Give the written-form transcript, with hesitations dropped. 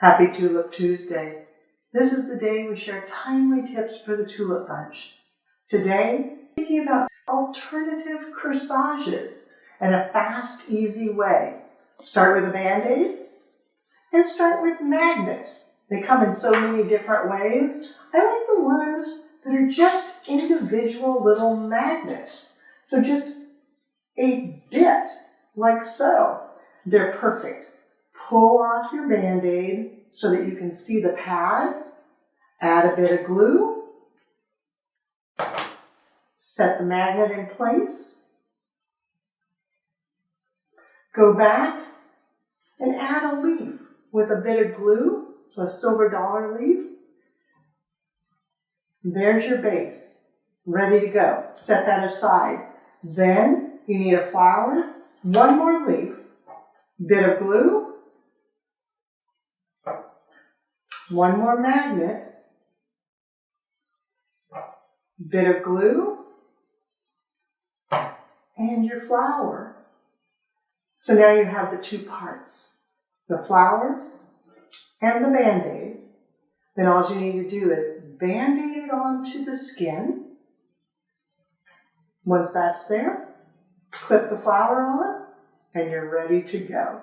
Happy Tulip Tuesday. This is the day we share timely tips for the tulip bunch. Today, thinking about alternative corsages in a fast, easy way. Start with a Band-Aid and start with magnets. They come in so many different ways. I like the ones that are just individual little magnets. So just a bit like so. They're perfect. Pull off your Band-Aid so that you can see the pad. Add a bit of glue. Set the magnet in place. Go back and add a leaf with a bit of glue, so a silver dollar leaf. There's your base, ready to go. Set that aside. Then you need a flower, one more leaf, bit of glue, one more magnet, bit of glue, and your flower. So now you have the two parts, the flowers and the Band-Aid. Then all you need to do is Band-Aid it onto the skin. Once that's there, clip the flower on and you're ready to go.